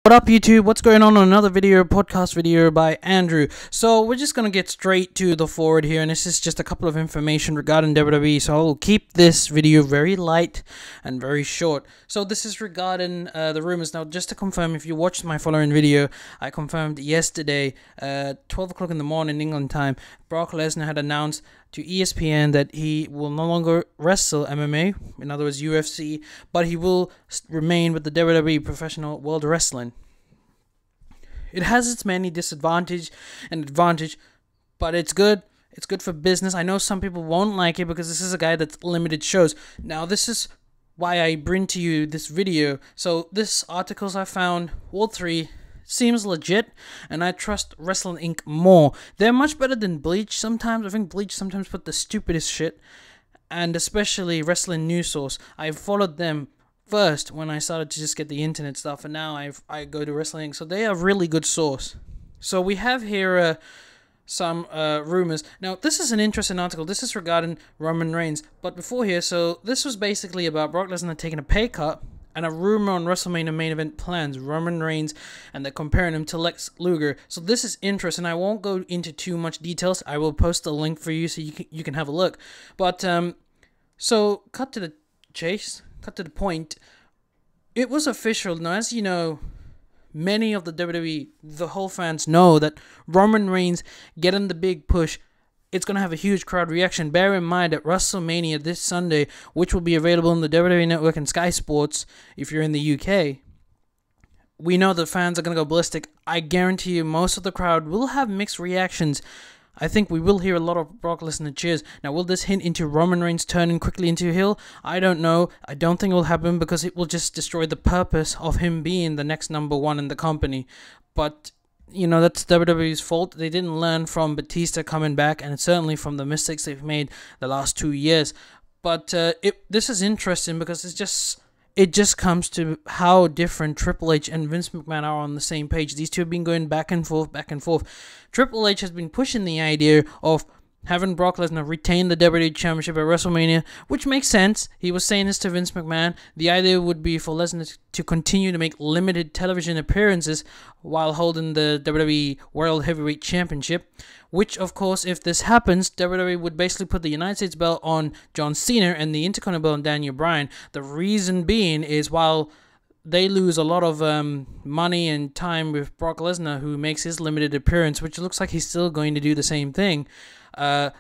What up YouTube, what's going on another video, podcast video by Andrew. So we're just going to get straight to the forward here, and this is just a couple of information regarding WWE, so I'll keep this video very light and very short. So this is regarding the rumors. Now just to confirm, if you watched my following video, I confirmed yesterday, 12 o'clock in the morning England time, Brock Lesnar had announced to ESPN that he will no longer wrestle MMA, in other words UFC, but he will remain with the WWE Professional World Wrestling. It has its many disadvantage and advantage, but it's good. It's good for business. I know some people won't like it because this is a guy that's limited shows. Now this is why I bring to you this video. So this articles I found, all three, seems legit, and I trust Wrestling Inc. more. They're much better than Bleach sometimes. I think Bleach sometimes put the stupidest shit, and especially Wrestling News Source. I've followed them first when I started to just get the internet stuff, and now I go to Wrestling Inc. So they are a really good source. So we have here some rumors. Now this is an interesting article. This is regarding Roman Reigns, but before here, so this was basically about Brock Lesnar taking a pay cut and a rumor on WrestleMania main event plans, Roman Reigns, and they're comparing him to Lex Luger. So this is interesting. I won't go into too much details. I will post a link for you so you can have a look. But so cut to the chase, cut to the point. It was official. Now, as you know, many of the WWE, the whole fans know that Roman Reigns getting the big push, it's going to have a huge crowd reaction. Bear in mind that WrestleMania this Sunday, which will be available on the WWE Network and Sky Sports if you're in the UK, we know the fans are going to go ballistic. I guarantee you most of the crowd will have mixed reactions. I think we will hear a lot of Brock Lesnar cheers. Now, will this hint into Roman Reigns turning quickly into a heel? I don't know. I don't think it will happen because it will just destroy the purpose of him being the next number one in the company. But you know, that's WWE's fault. They didn't learn from Batista coming back, and certainly from the mistakes they've made the last 2 years. But this is interesting because it just comes to how different Triple H and Vince McMahon are on the same page. These two have been going back and forth, back and forth. Triple H has been pushing the idea of having Brock Lesnar retain the WWE Championship at WrestleMania, which makes sense. He was saying this to Vince McMahon. The idea would be for Lesnar to continue to make limited television appearances while holding the WWE World Heavyweight Championship, which, of course, if this happens, WWE would basically put the United States belt on John Cena and the Intercontinental belt on Daniel Bryan. The reason being is while they lose a lot of money and time with Brock Lesnar, who makes his limited appearance, which looks like he's still going to do the same thing,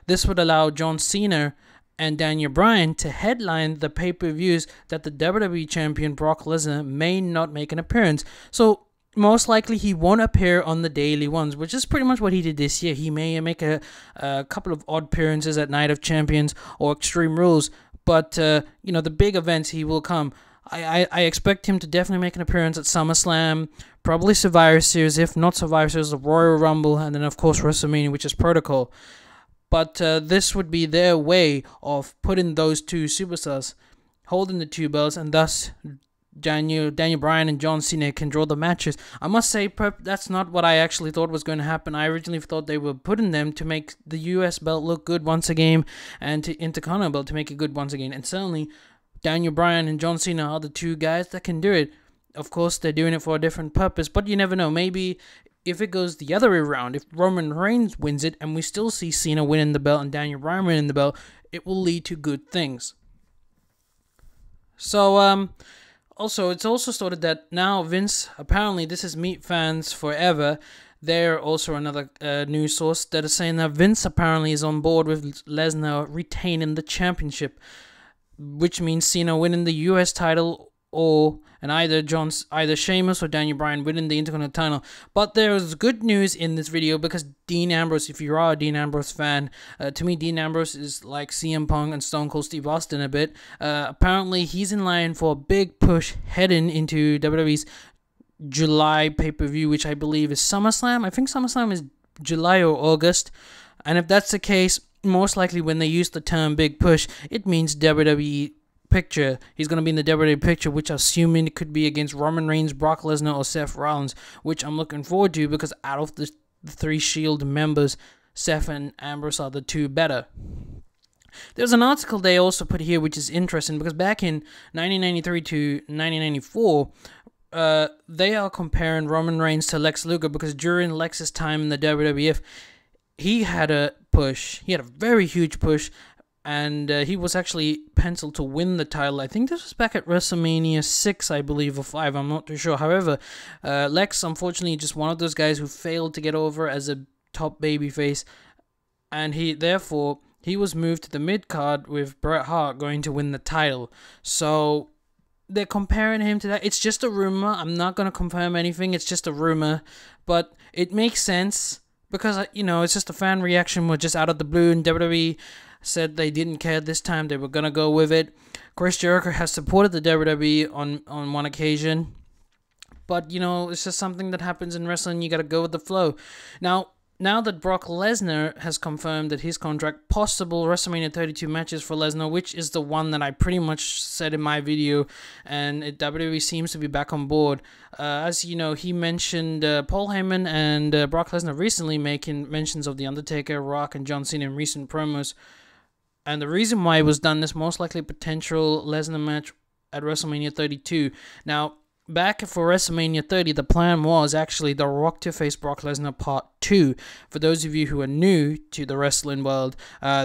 this would allow John Cena and Daniel Bryan to headline the pay-per-views that the WWE champion Brock Lesnar may not make an appearance. So most likely he won't appear on the daily ones, which is pretty much what he did this year. He may make a couple of odd appearances at Night of Champions or Extreme Rules, but you know, the big events he will come. I expect him to definitely make an appearance at SummerSlam, probably Survivor Series, if not Survivor Series, the Royal Rumble, and then of course WrestleMania, which is Protocol. But this would be their way of putting those two superstars, holding the two belts, and thus Daniel Bryan and John Cena can draw the matches. I must say, that's not what I actually thought was going to happen. I originally thought they were putting them to make the US belt look good once again, and to Intercontinental belt to make it good once again. And certainly, Daniel Bryan and John Cena are the two guys that can do it. Of course, they're doing it for a different purpose, but you never know. Maybe if it goes the other way around, if Roman Reigns wins it and we still see Cena winning the belt and Daniel Bryan winning the belt, it will lead to good things. So, also, it's also stated that now Vince, apparently this is Meat Fans Forever, they're also another news source that is saying that Vince apparently is on board with Lesnar retaining the championship, which means Cena winning the US title, and either Sheamus or Daniel Bryan winning the Intercontinental title. But there's good news in this video because Dean Ambrose, if you are a Dean Ambrose fan, to me Dean Ambrose is like CM Punk and Stone Cold Steve Austin a bit. Apparently he's in line for a big push heading into WWE's July pay-per-view, which I believe is SummerSlam. I think SummerSlam is July or August, and if that's the case, most likely when they use the term big push, it means WWE picture. He's going to be in the WWE picture, which I'm assuming it could be against Roman Reigns, Brock Lesnar, or Seth Rollins, which I'm looking forward to because out of the three Shield members, Seth and Ambrose are the two better. There's an article they also put here which is interesting because back in 1993 to 1994, they are comparing Roman Reigns to Lex Luger because during Lex's time in the WWF, he had a push. He had a very huge push, and he was actually penciled to win the title. I think this was back at WrestleMania 6, I believe, or 5. I'm not too sure. However, Lex, unfortunately, just one of those guys who failed to get over as a top babyface, and he was moved to the mid card with Bret Hart going to win the title. So they're comparing him to that. It's just a rumor. I'm not going to confirm anything. It's just a rumor, but it makes sense because, it's just a fan reaction. We're just out of the blue, and WWE said they didn't care this time. They were going to go with it. Chris Jericho has supported the WWE on one occasion, but, it's just something that happens in wrestling. You got to go with the flow. Now that Brock Lesnar has confirmed that his contract, possible WrestleMania 32 matches for Lesnar, which is the one that I pretty much said in my video, and WWE seems to be back on board. As you know, he mentioned Paul Heyman and Brock Lesnar recently making mentions of The Undertaker, Rock, and John Cena in recent promos. And the reason why it was done is most likely potential Lesnar match at WrestleMania 32. Now, back for WrestleMania 30, the plan was actually The Rock to face Brock Lesnar Part 2. For those of you who are new to the wrestling world,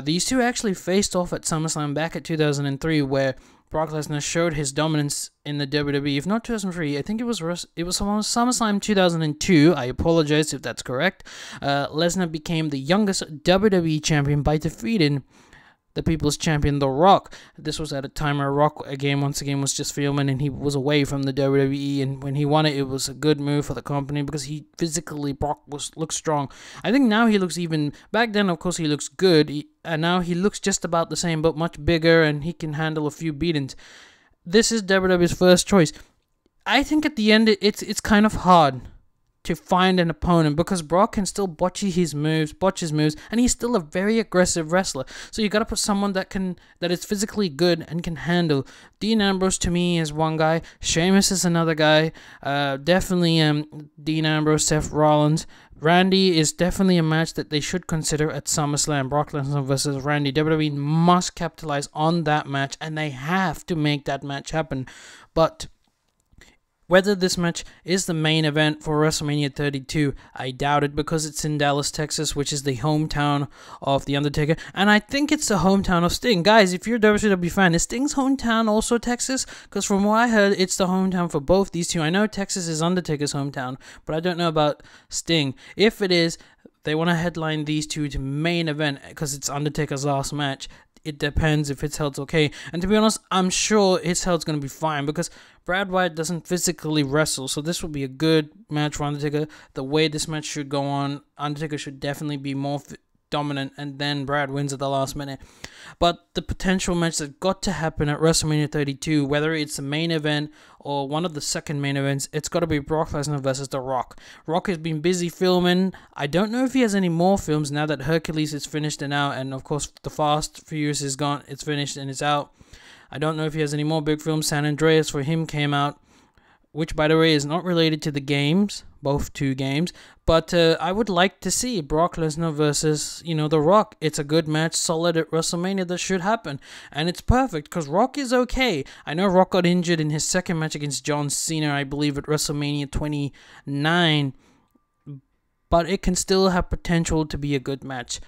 these two actually faced off at SummerSlam back at 2003, where Brock Lesnar showed his dominance in the WWE. If not 2003, I think it was SummerSlam 2002. I apologize if that's correct. Lesnar became the youngest WWE champion by defeating the People's Champion, The Rock. This was at a time where Rock, once again, was just filming and he was away from the WWE, and when he won it, it was a good move for the company because he physically, Brock looked strong. I think now he looks even, back then, of course, he looks good, and now he looks just about the same, but much bigger, and he can handle a few beatings. This is WWE's first choice. I think at the end, it's kind of hard to find an opponent because Brock can still botch his moves, and he's still a very aggressive wrestler. So you got to put someone that is physically good and can handle. Dean Ambrose to me is one guy. Sheamus is another guy. Definitely Dean Ambrose, Seth Rollins. Randy is definitely a match that they should consider at SummerSlam. Brock Lesnar versus Randy. WWE must capitalize on that match, and they have to make that match happen. But whether this match is the main event for WrestleMania 32, I doubt it because it's in Dallas, Texas, which is the hometown of The Undertaker. And I think it's the hometown of Sting. Guys, if you're a WCW fan, is Sting's hometown also Texas? Because from what I heard, it's the hometown for both these two. I know Texas is Undertaker's hometown, but I don't know about Sting. If it is, they want to headline these two to main event because it's Undertaker's last match. It depends if It's Held's okay. And to be honest, I'm sure It's Held's going to be fine because Brad Wyatt doesn't physically wrestle. So this will be a good match for Undertaker. The way this match should go on, Undertaker should definitely be more dominant, and then Brad wins at the last minute. But the potential match that got to happen at WrestleMania 32, whether it's the main event or one of the second main events, it's got to be Brock Lesnar versus The Rock. Rock has been busy filming. I don't know if he has any more films now that Hercules is finished and out, and of course the Fast Furious is gone. It's finished and it's out. I don't know if he has any more big films. San Andreas for him came out, which, by the way, is not related to the games, both two games. But I would like to see Brock Lesnar versus, The Rock. It's a good match, solid at WrestleMania. That should happen. And it's perfect, because Rock is okay. I know Rock got injured in his second match against John Cena, I believe, at WrestleMania 29. But it can still have potential to be a good match.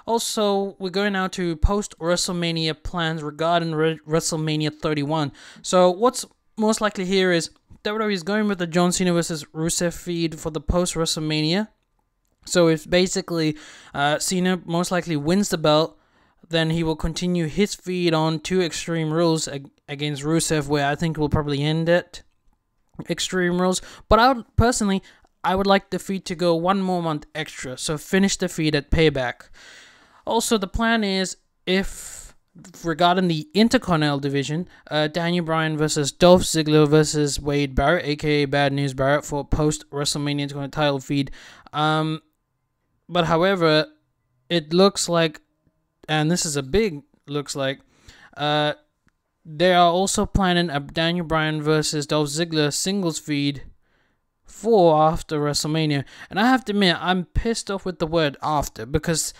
Also, we're going now to post-WrestleMania plans regarding WrestleMania 31. So what's most likely here is WWE is going with the John Cena versus Rusev feed for the post-WrestleMania. So if basically Cena most likely wins the belt, then he will continue his feed on 2 Extreme Rules against Rusev, where I think we'll probably end at Extreme Rules. But I would like the feed to go 1 more month extra, so finish the feed at Payback. Also, the plan is, regarding the Intercontinental division, Daniel Bryan versus Dolph Ziggler versus Wade Barrett, aka Bad News Barrett, for post-WrestleMania Intercontinental title feed. But however, it looks like, and this is a big looks like, they are also planning a Daniel Bryan versus Dolph Ziggler singles feed for after WrestleMania. And I have to admit, I'm pissed off with the word after, because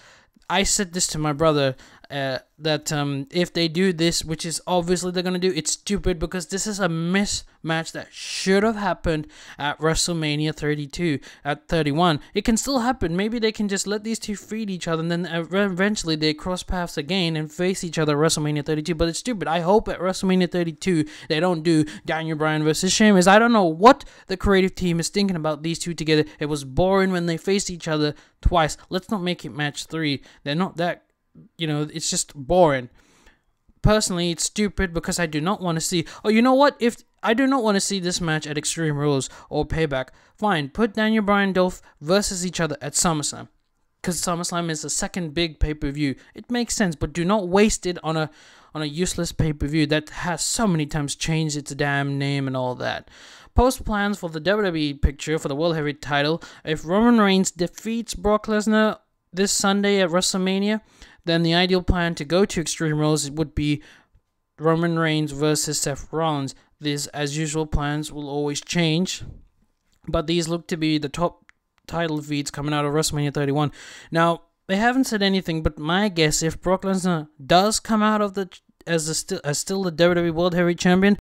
I said this to my brother, that if they do this, which is obviously they're gonna do, it's stupid because this is a mismatch that should have happened at WrestleMania 32, at 31. It can still happen. Maybe they can just let these two feed each other, and then eventually they cross paths again and face each other at WrestleMania 32. But it's stupid. I hope at WrestleMania 32 they don't do Daniel Bryan versus Sheamus. I don't know what the creative team is thinking about these two together. It was boring when they faced each other twice. Let's not make it match 3. They're not that. It's just boring. Personally, it's stupid because I do not want to see. Oh, you know what? If I do not want to see this match at Extreme Rules or Payback, fine. Put Daniel Bryan and Dolph versus each other at SummerSlam, because SummerSlam is the second big pay-per-view. It makes sense, but do not waste it on a useless pay-per-view that has so many times changed its damn name and all that. Post plans for the WWE picture for the World Heavyweight title. If Roman Reigns defeats Brock Lesnar this Sunday at WrestleMania, then the ideal plan to go to Extreme Rules would be Roman Reigns versus Seth Rollins. These, as usual, plans will always change, but these look to be the top title feeds coming out of WrestleMania 31. Now, they haven't said anything, but my guess, if Brock Lesnar does come out of as still the WWE World Heavyweight Champion,